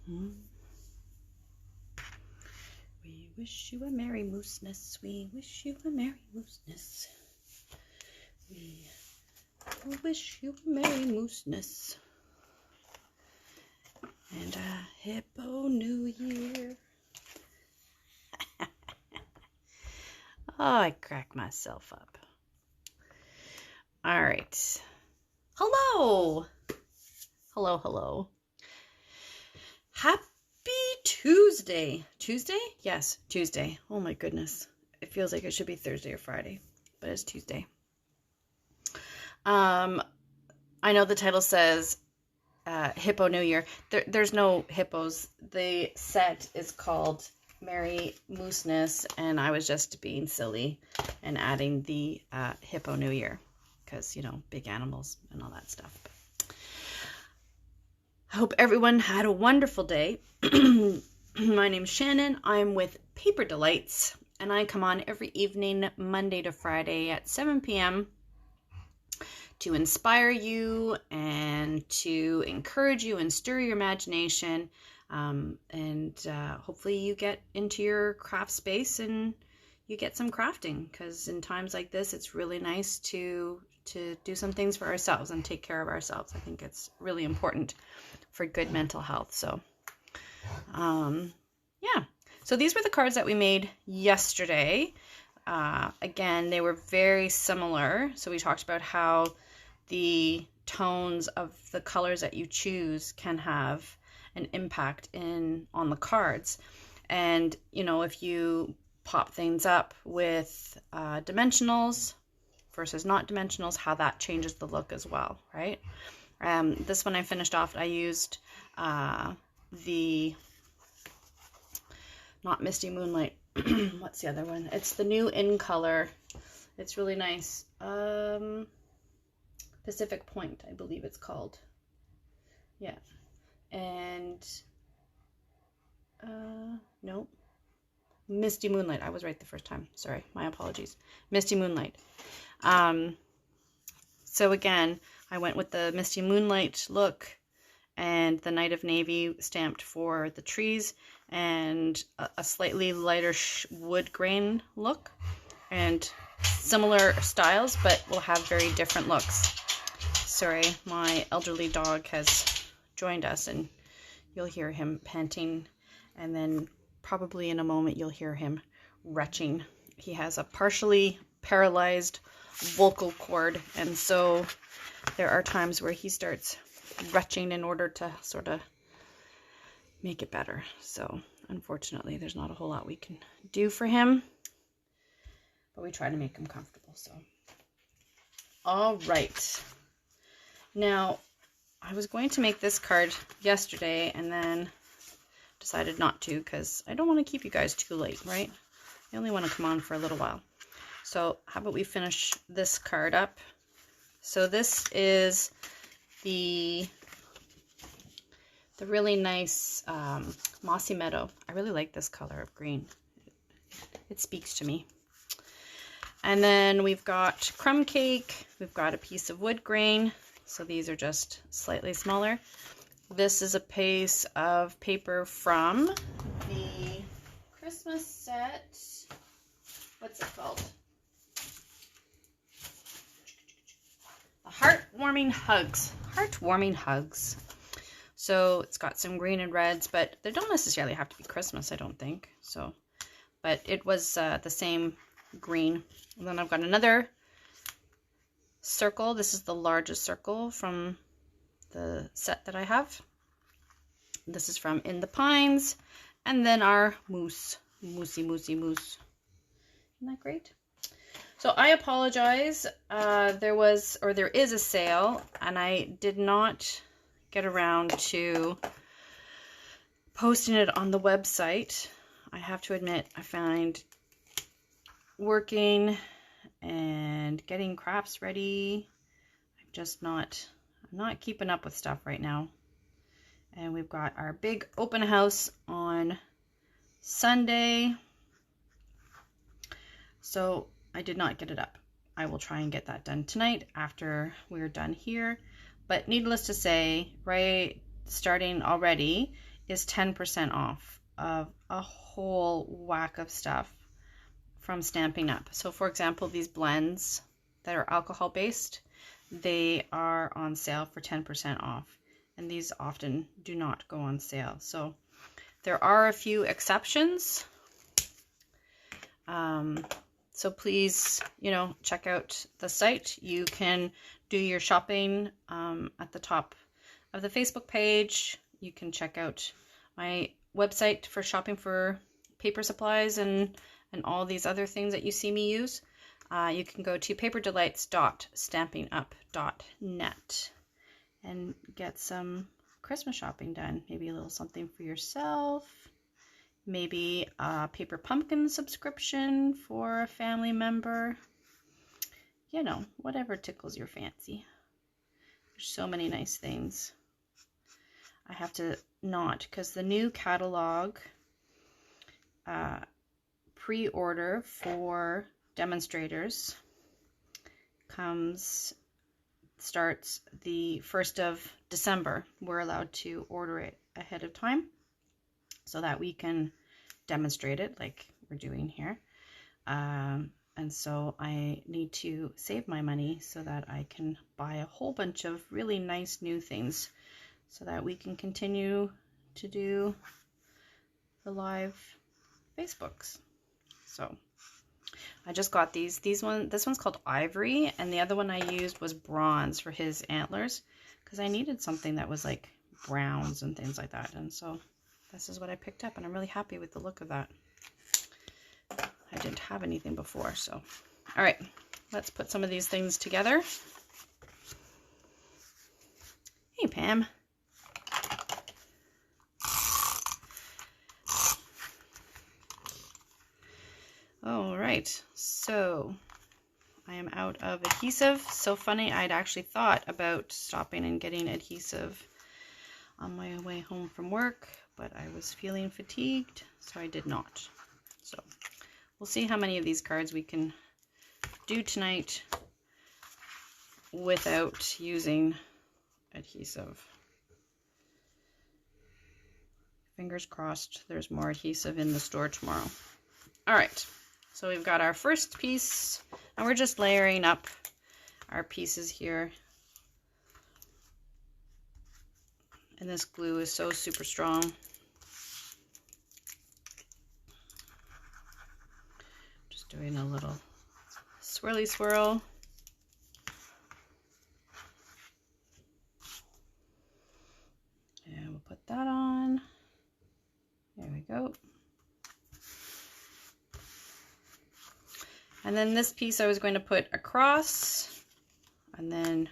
We wish you a Merry Mooseness. We wish you a Merry Mooseness. We wish you a Merry Mooseness. And a Hippo New Year. Oh, I crack myself up. All right. Hello. Hello, hello. Happy Tuesday. Tuesday? Yes, Tuesday. Oh my goodness. It feels like it should be Thursday or Friday, but it's Tuesday. I know the title says Hippo New Year. There's no hippos. The set is called Merry Mooseness, and I was just being silly and adding the Hippo New Year because, you know, big animals and all that stuff. I hope everyone had a wonderful day. My name's Shannon. I'm with Paper Delights, and I come on every evening, Monday to Friday at 7 p.m. to inspire you and to encourage you and stir your imagination. And hopefully you get into your craft space and you get some crafting, because in times like this, it's really nice to do some things for ourselves and take care of ourselves. I think it's really important for good mental health. So, yeah. So these were the cards that we made yesterday. Again, they were very similar. So we talked about how the tones of the colors that you choose can have an impact on the cards. And, you know, if you pop things up with dimensionals versus not dimensionals, how that changes the look as well, right? This one I finished off, I used not Misty Moonlight, what's the other one? It's the new In Color. It's really nice. Pacific Point, I believe it's called. Yeah. And no, Misty Moonlight. I was right the first time. Sorry, my apologies. Misty Moonlight. So again, I went with the Misty Moonlight look and the Night of Navy stamped for the trees, and a slightly lighter wood grain look, and similar styles, but will have very different looks. Sorry, my elderly dog has joined us, and you'll hear him panting, and then probably in a moment you'll hear him retching. He has a partially paralyzed vocal cord, and so there are times where he starts retching in order to sort of make it better. So unfortunately there's not a whole lot we can do for him, but we try to make him comfortable. So all right, now I was going to make this card yesterday and then decided not to, because I don't want to keep you guys too late, right? I only want to come on for a little while. So how about we finish this card up? So this is the really nice Mossy Meadow. I really like this color of green. It speaks to me. And then we've got Crumb Cake. We've got a piece of wood grain. So these are just slightly smaller. This is a piece of paper from the Christmas set. What's it called? The Heartwarming Hugs. Heartwarming Hugs. So it's got some green and reds, but they don't necessarily have to be Christmas, I don't think. So, but it was the same green. And then I've got another circle. This is the largest circle from the set that I have. This is from In the Pines. And then our moose. Moosey, moosey, moose. Isn't that great? So I apologize. There is a sale, and I did not get around to posting it on the website. I have to admit, I find working and getting crafts ready, I'm not keeping up with stuff right now. And we've got our big open house on Sunday, so I did not get it up. I will try and get that done tonight after we're done here. But needless to say, right, starting already is 10% off of a whole whack of stuff from Stampin' Up. So for example, these blends that are alcohol based, they are on sale for 10% off. And these often do not go on sale. So there are a few exceptions. So please, check out the site. You can do your shopping at the top of the Facebook page. You can check out my website for shopping for paper supplies and all these other things that you see me use. You can go to paperdelights.stampinup.net and get some Christmas shopping done. Maybe a little something for yourself. Maybe a paper pumpkin subscription for a family member. Whatever tickles your fancy. There's so many nice things. I have to not, because the new catalog pre-order for demonstrators starts the 1st of December. We're allowed to order it ahead of time so that we can demonstrate it like we're doing here. And so I need to save my money so that I can buy a whole bunch of really nice new things so that we can continue to do the live Facebooks. So I just got these. This one's called Ivory, and the other one I used was Bronze for his antlers because I needed something that was like browns and things like that. And so this is what I picked up, and I'm really happy with the look of that. I didn't have anything before, so. All right, let's put some of these things together. Hey, Pam. All right, so I am out of adhesive. So funny, I'd actually thought about stopping and getting adhesive on my way home from work, but I was feeling fatigued, so I did not. So we'll see how many of these cards we can do tonight without using adhesive. Fingers crossed there's more adhesive in the store tomorrow. All right, so we've got our first piece, and we're just layering up our pieces here. And this glue is so super strong. Just doing a little swirly swirl. And we'll put that on. There we go. And then this piece I was going to put across, and then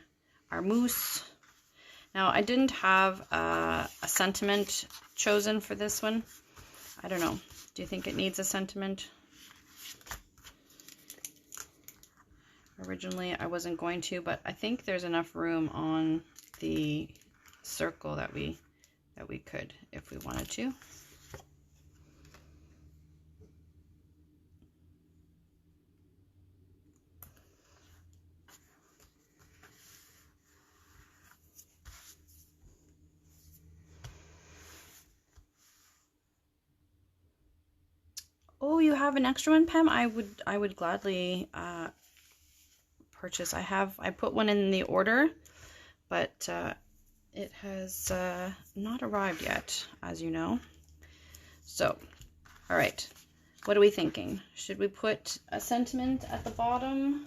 our mousse. Now I didn't have a sentiment chosen for this one. I don't know. Do you think it needs a sentiment? Originally I wasn't going to, but I think there's enough room on the circle that we could if we wanted to. Oh, you have an extra one, Pam? I would gladly purchase. I put one in the order, but it has not arrived yet, as you know. So, all right. What are we thinking? Should we put a sentiment at the bottom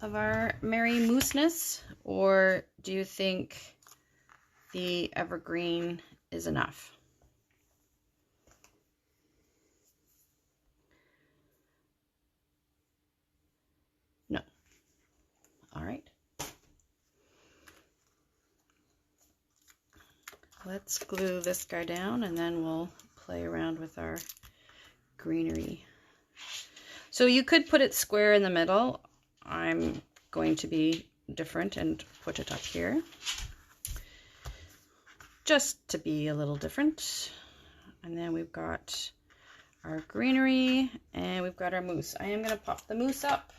of our Merry Mooseness, or do you think the evergreen is enough? No. All right. Let's glue this guy down, and then we'll play around with our greenery. So you could put it square in the middle. I'm going to be different and put it up here, just to be a little different. And then we've got our greenery, and we've got our mousse. I am going to pop the mousse up.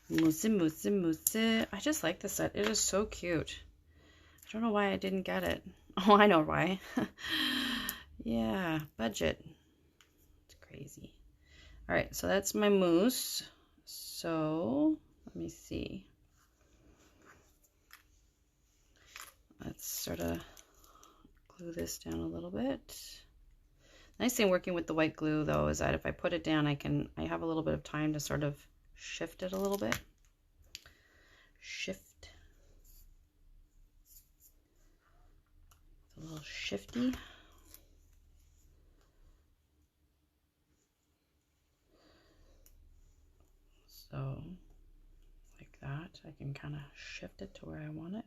Mousse, mousse, mousse. I just like this set. It is so cute. don't know why I didn't get it. Oh, I know why. Yeah, budget. It's crazy. All right, so that's my mousse. So let me see. Let's sort of glue this down a little bit. Nice thing working with the white glue though is that if I put it down, I have a little bit of time to sort of shift it a little bit. Shift. It's a little shifty. So like that, I can kind of shift it to where I want it.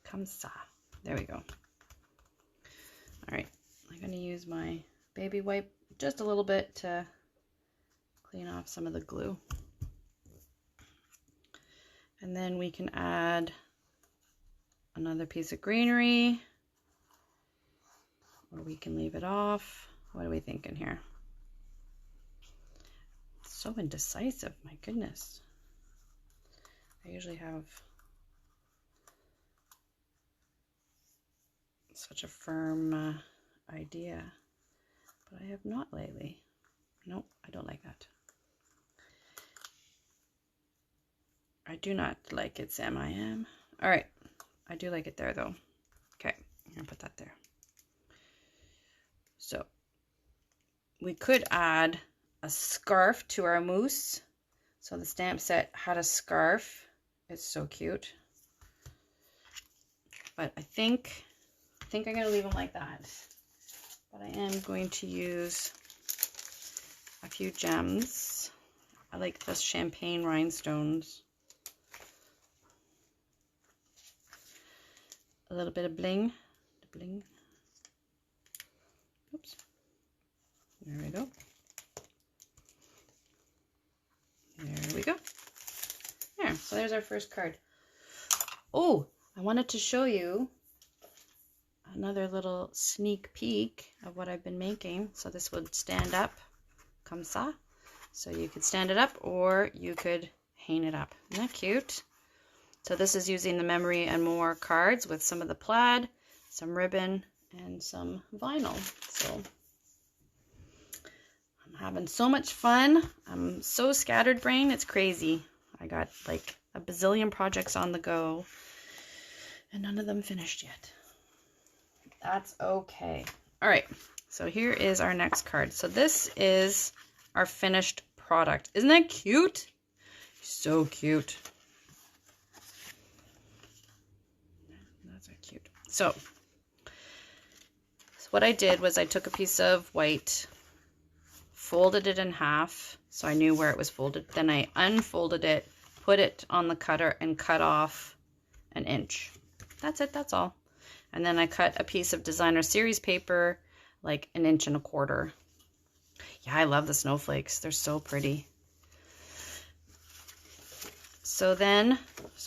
Comme ça. There we go. All right, I'm going to use my baby wipe just a little bit to clean off some of the glue. And then we can add another piece of greenery, or we can leave it off. What are we thinking here? It's so indecisive, my goodness. I usually have such a firm idea, but I have not lately. Nope, I don't like that. I do not like it, Sam. I am. All right, I do like it there though. Okay, I'm gonna put that there. So we could add a scarf to our mousse. So the stamp set had a scarf. It's so cute. But I think I'm gonna leave them like that. But I am going to use a few gems. I like the champagne rhinestones. A little bit of bling. Bling. Oops. There we go. There we go. There, so there's our first card. Oh, I wanted to show you another little sneak peek of what I've been making. So this would stand up, comme ça. So you could stand it up or you could hang it up. Isn't that cute? So this is using the Memory and More cards with some of the plaid, some ribbon, and some vinyl. So I'm having so much fun. I'm so scattered brain, it's crazy. I got like a bazillion projects on the go and none of them finished yet. That's okay. All right, so here is our next card. So this is our finished product. Isn't that cute? So cute. That's so cute. So what I did was I took a piece of white, folded it in half so I knew where it was folded. Then I unfolded it, put it on the cutter, and cut off an inch. That's it, that's all. And then I cut a piece of designer series paper, like 1.25 inches. Yeah, I love the snowflakes. They're so pretty. So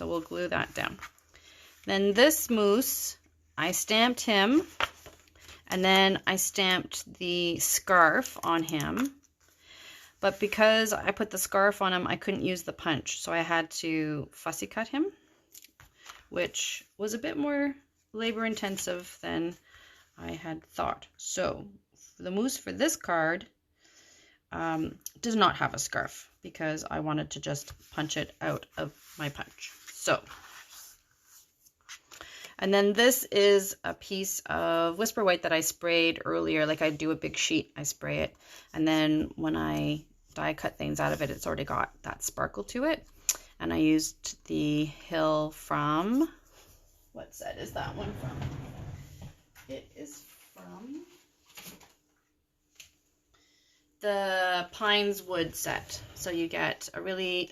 we'll glue that down. Then this mousse, I stamped him, and then I stamped the scarf on him. But because I put the scarf on him, I couldn't use the punch. So I had to fussy cut him, which was a bit more labor intensive than I had thought. So the mousse for this card does not have a scarf because I wanted to just punch it out of my punch. So, and then this is a piece of Whisper White that I sprayed earlier. Like I do a big sheet, I spray it, and then when I die cut things out of it, it's already got that sparkle to it. And I used the Hill from, what set is that one from? It is from the Pines Wood set. So you get a really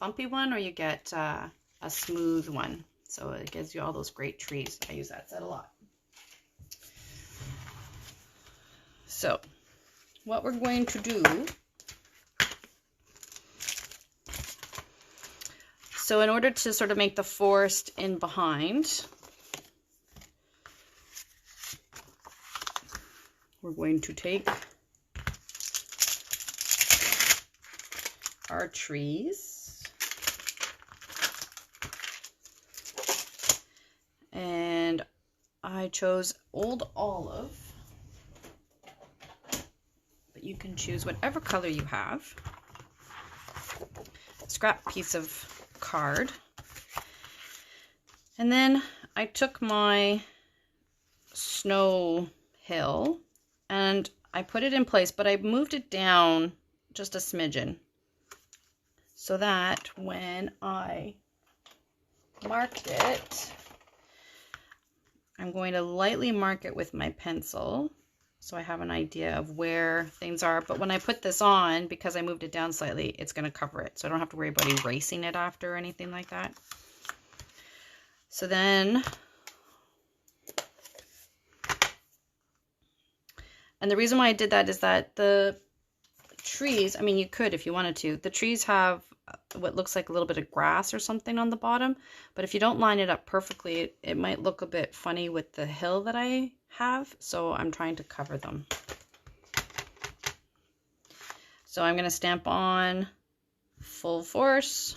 bumpy one or you get a smooth one. So it gives you all those great trees. I use that set a lot. So what we're going to do, so in order to sort of make the forest in behind, we're going to take our trees I chose Old Olive, but you can choose whatever color you have. Scrap piece of card. And then I took my snow hill and I put it in place, but I moved it down just a smidgen so that when I marked it, I'm going to lightly mark it with my pencil so I have an idea of where things are. But when I put this on, because I moved it down slightly, it's going to cover it. So I don't have to worry about erasing it after or anything like that. So then, and the reason why I did that is that the trees, I mean, you could if you wanted to, the trees have what looks like a little bit of grass or something on the bottom, but if you don't line it up perfectly, it might look a bit funny with the hill that I have, so I'm trying to cover them. So I'm going to stamp on full force,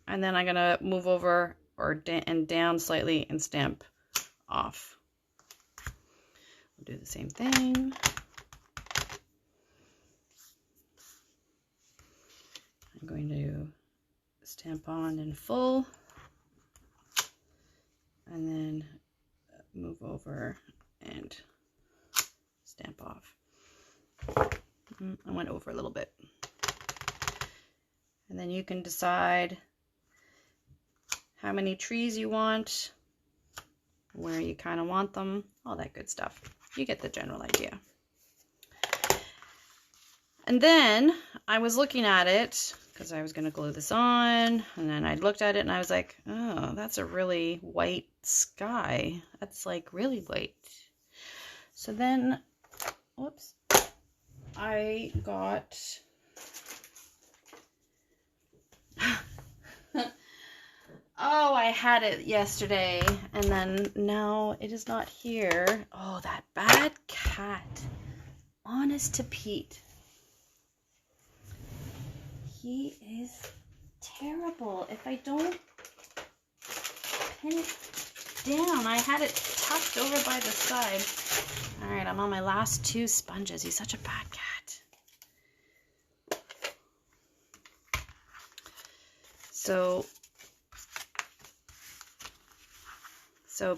and then I'm going to move over and down slightly and stamp off. We'll do the same thing. I'm going to stamp on in full and then move over and stamp off. I went over a little bit. And then you can decide how many trees you want, where you kind of want them, all that good stuff. You get the general idea. And then I was looking at it because I was going to glue this on, and then I looked at it and I was like, oh, that's a really white sky. That's like really white. So then, whoops, I got oh, I had it yesterday and then now it is not here. Oh, that bad cat. Honest to Pete. He is terrible. If I don't pin it down, I had it tucked over by the side. All right, I'm on my last 2 sponges. He's such a bad cat. So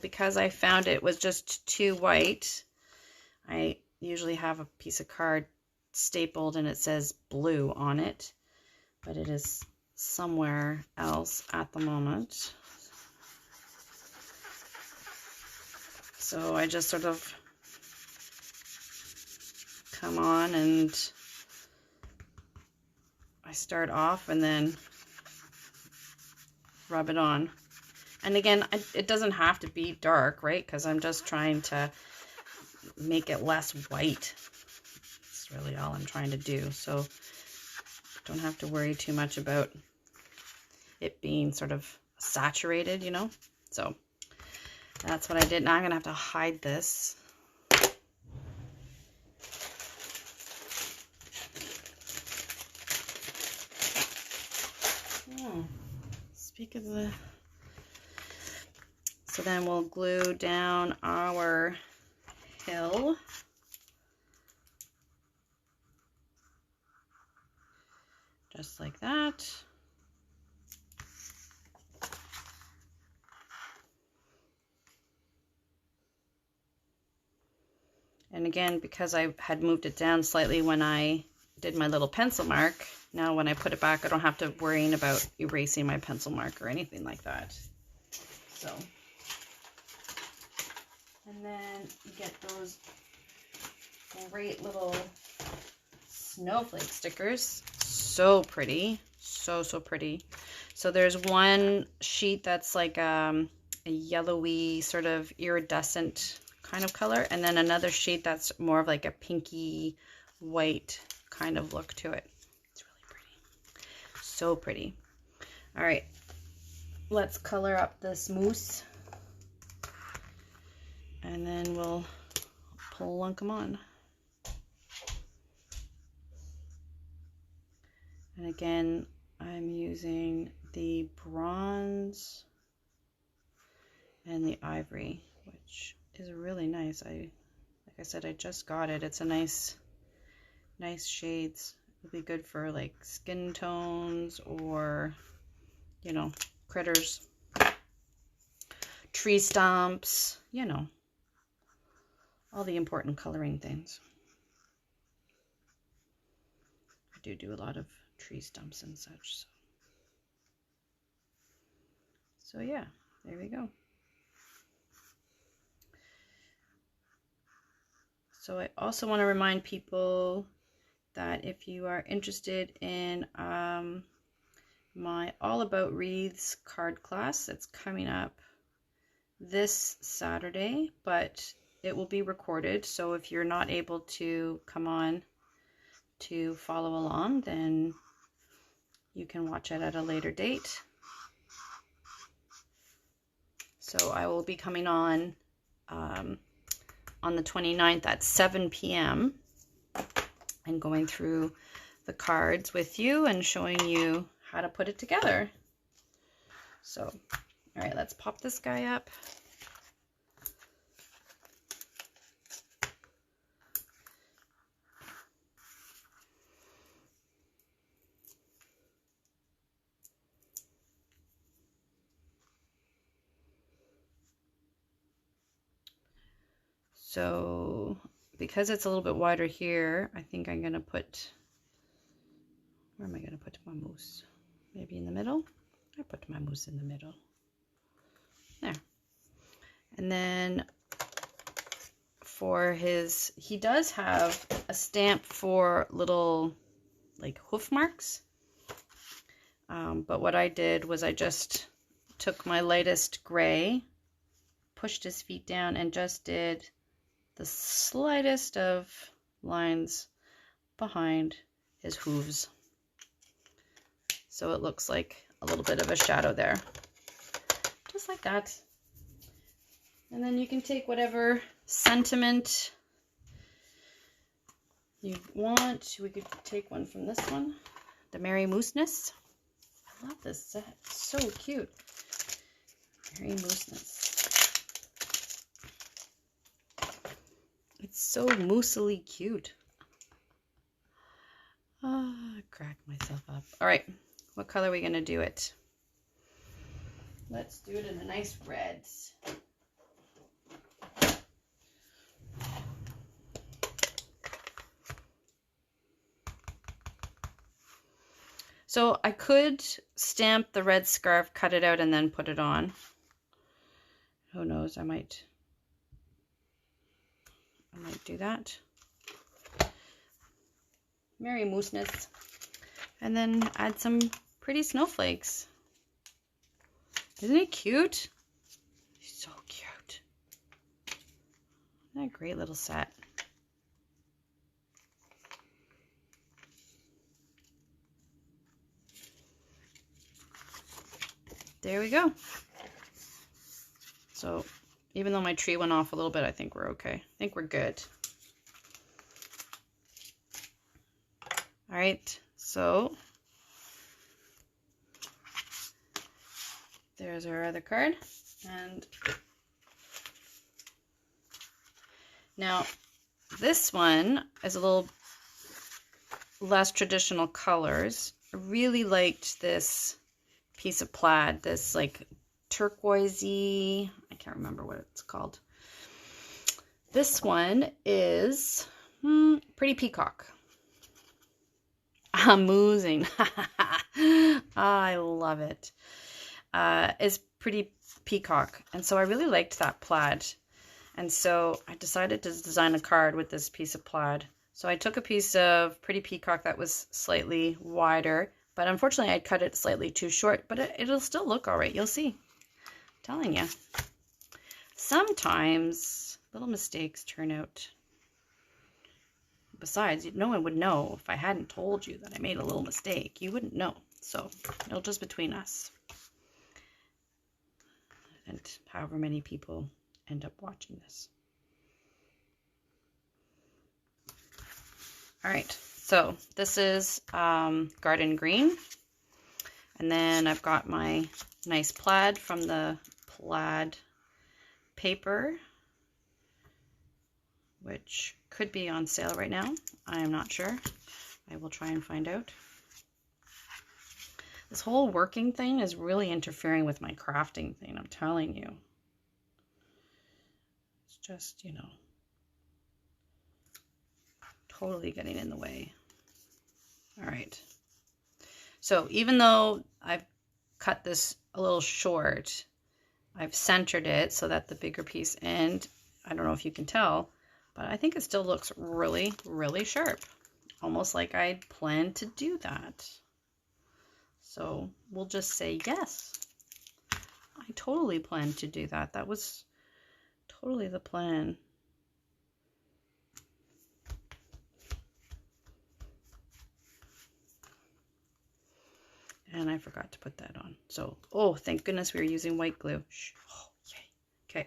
because I found it was just too white, I usually have a piece of card stapled and it says blue on it, but it is somewhere else at the moment. So I just sort of come on and I start off and then rub it on. And again, it doesn't have to be dark, right? Because I'm just trying to make it less white. That's really all I'm trying to do. So don't have to worry too much about it being sort of saturated, you know? So that's what I did. Now I'm going to have to hide this. Oh, speak of the... So then we'll glue down our hill. Just like that. And again, because I had moved it down slightly when I did my little pencil mark, now when I put it back, I don't have to worry about erasing my pencil mark or anything like that. So, and then you get those great little snowflake stickers. So pretty. So pretty. So there's one sheet that's like a yellowy sort of iridescent kind of color, and then another sheet that's more of like a pinky white kind of look to it. It's really pretty. So pretty. All right, let's color up this mousse and then we'll plunk them on. And again, I'm using the bronze and the ivory, which is really nice. Like I said, I just got it. It's a nice shades. It'll be good for like skin tones or, you know, critters, tree stumps, you know, all the important coloring things. I do a lot of tree stumps and such. So yeah, there we go. So I also want to remind people that if you are interested in my All About Wreaths card class, that's coming up this Saturday, but it will be recorded. So if you're not able to come on to follow along, then you can watch it at a later date. So I will be coming on the 29th at 7 p.m. and going through the cards with you and showing you how to put it together. So, all right, let's pop this guy up. So because it's a little bit wider here, I think I'm going to put, where am I going to put my moose? Maybe in the middle? I put my moose in the middle. There. And then for his, he does have a stamp for little like hoof marks. But what I did was I just took my lightest gray, pushed his feet down, and just did the slightest of lines behind his hooves. So it looks like a little bit of a shadow there. Just like that. And then you can take whatever sentiment you want. We could take one from this one, the Merry Mooseness. I love this set. It's so cute. Merry Mooseness. It's so moosily cute. I cracked myself up. All right, what color are we going to do it? Let's do it in a nice red. So I could stamp the red scarf, cut it out, and then put it on. Who knows? I might do that. Merry Mooseness. And then add some pretty snowflakes. Isn't it cute? He's so cute. Isn't that a great little set? There we go. So even though my tree went off a little bit, I think we're okay. I think we're good. All right, so there's our other card. And now this one is a little less traditional colors. I really liked this piece of plaid, this like turquoisey, I can't remember what it's called. This one is Pretty Peacock. Amusing. I love it. It's Pretty Peacock. And so I really liked that plaid. And so I decided to design a card with this piece of plaid. So I took a piece of Pretty Peacock that was slightly wider, but unfortunately I cut it slightly too short, but it'll still look all right. You'll see. I'm telling you. Sometimes little mistakes turn out. Besides, no one would know if I hadn't told you that I made a little mistake. You wouldn't know. So it'll just between us. And however many people end up watching this. All right, so this is Garden Green. And then I've got my nice plaid from the plaid paper. which could be on sale right now. I am not sure. I will try and find out. This whole working thing is really interfering with my crafting thing, I'm telling you. It's just, you know, totally getting in the way. All right. So even though I've cut this a little short, I've centered it so that the bigger piece, and I don't know if you can tell, but I think it still looks really, really sharp. Almost like I planned to do that. So we'll just say yes. I totally planned to do that. That was totally the plan. And I forgot to put that on. So, oh, thank goodness we were using white glue. Shh. Oh, yay. Okay.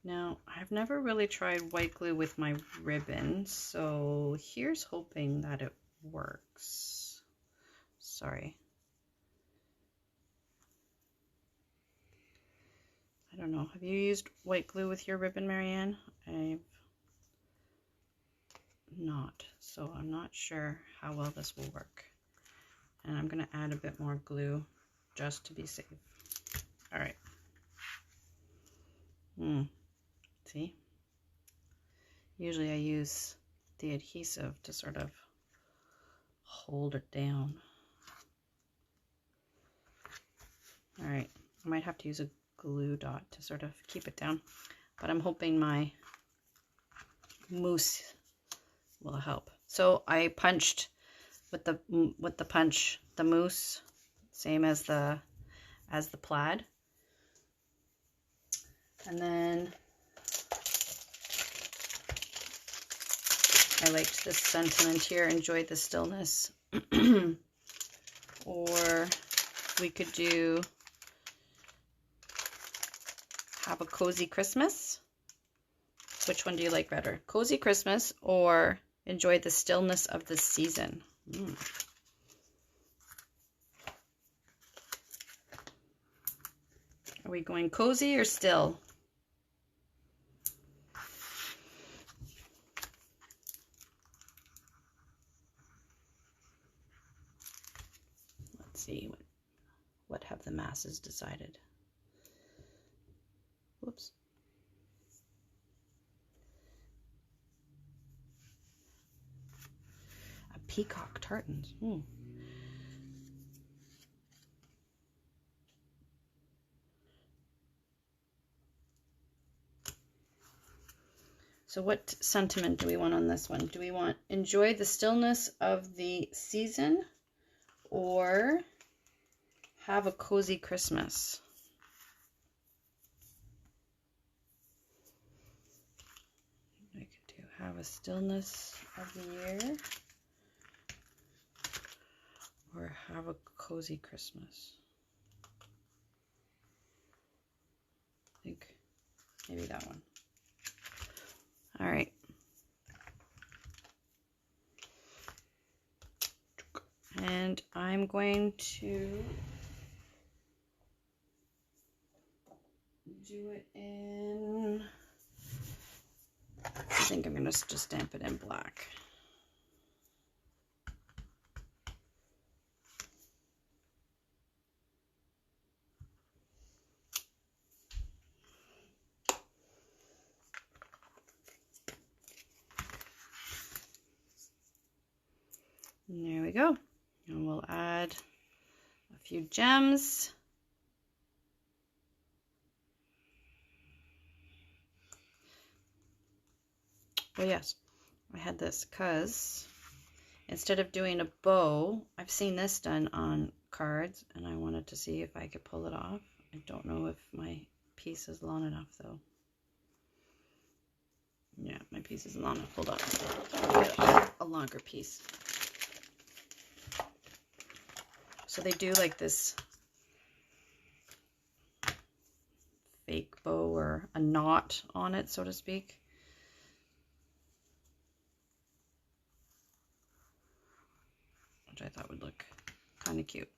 Now, I've never really tried white glue with my ribbon, so here's hoping that it works. Sorry. I don't know. Have you used white glue with your ribbon, Marianne? I've not, so I'm not sure how well this will work. And I'm going to add a bit more glue just to be safe. All right. See? Usually I use the adhesive to sort of hold it down. All right. I might have to use a glue dot to sort of keep it down, but I'm hoping my mousse will help. So I punched with the punch the mousse, same as the plaid, and then I liked this sentiment here, enjoyed the stillness. Or we could do have a cozy Christmas. Which one do you like better? Cozy Christmas or enjoy the stillness of the season? Are we going cozy or still? Let's see, what have the masses decided? Whoops. A peacock tartans. So what sentiment do we want on this one? Do we want enjoy the stillness of the season or have a cozy Christmas? I could do have a stillness of the year or have a cozy Christmas. I think maybe that one. All right. And I'm going to do it in, I think I'm going to just stamp it in black. And there we go. And we'll add a few gems. Oh yes, I had this because instead of doing a bow, I've seen this done on cards and I wanted to see if I could pull it off. I don't know if my piece is long enough though. Yeah, my piece is long enough. Hold on. Get a longer piece. So they do like this fake bow or a knot on it, so to speak. Which I thought would look kind of cute.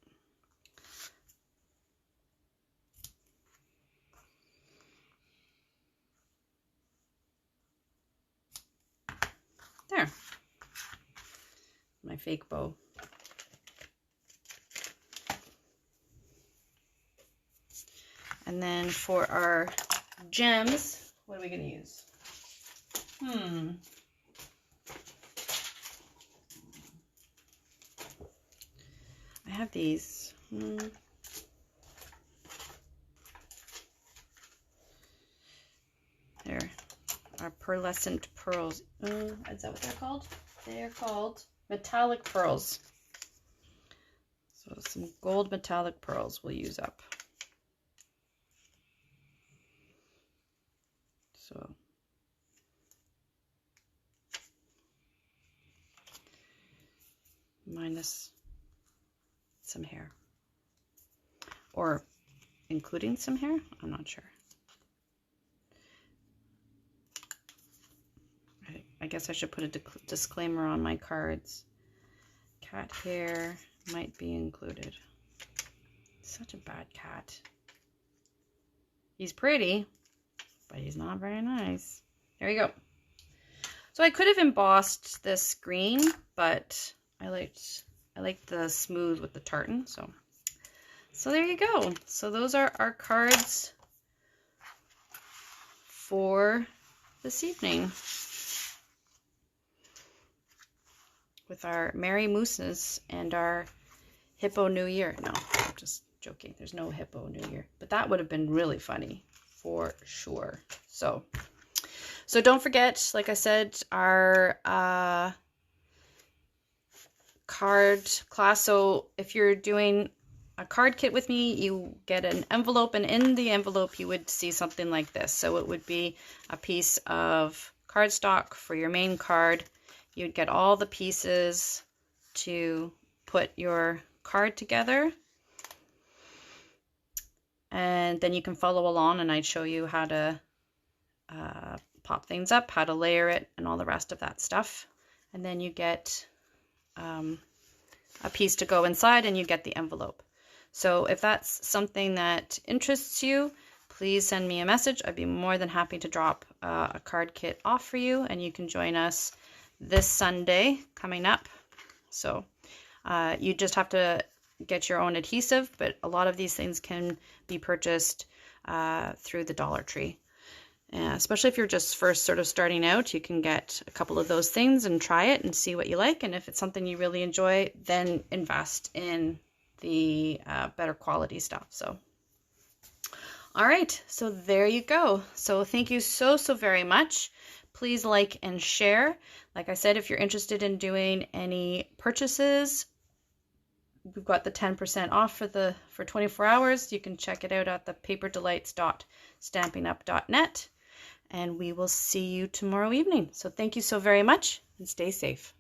my fake bow. And then for our gems, what are we going to use? I have these. There are pearlescent pearls. Is that what they're called? They're called metallic pearls. So some gold metallic pearls we'll use up. So minus some hair, or including some hair, I'm not sure. I guess I should put a disclaimer on my cards. Cat hair might be included. Such a bad cat. He's pretty, but he's not very nice. There you go. So I could have embossed this green, but I liked the smooth with the tartan. So there you go. So those are our cards for this evening, with our Merry Mooses and our Hippo New Year. No, I'm just joking. There's no Hippo New Year, but that would have been really funny for sure. So don't forget, like I said, our card class. So if you're doing a card kit with me, you get an envelope, and in the envelope you would see something like this. So it would be a piece of cardstock for your main card. You'd get all the pieces to put your card together, and then you can follow along, and I'd show you how to pop things up, how to layer it, and all the rest of that stuff. And then you get a piece to go inside, and you get the envelope. So if that's something that interests you, please send me a message. I'd be more than happy to drop a card kit off for you, and you can join us this Sunday coming up. So you just have to get your own adhesive, but a lot of these things can be purchased through the Dollar Tree. Especially if you're just first sort of starting out, you can get a couple of those things and try it and see what you like. And if it's something you really enjoy, then invest in the better quality stuff. So, all right, so there you go. So thank you so very much. Please like and share. Like I said, if you're interested in doing any purchases, we've got the 10% off for 24 hours. You can check it out at the paperdelights.stampinup.net. And we will see you tomorrow evening. So thank you so very much, and stay safe.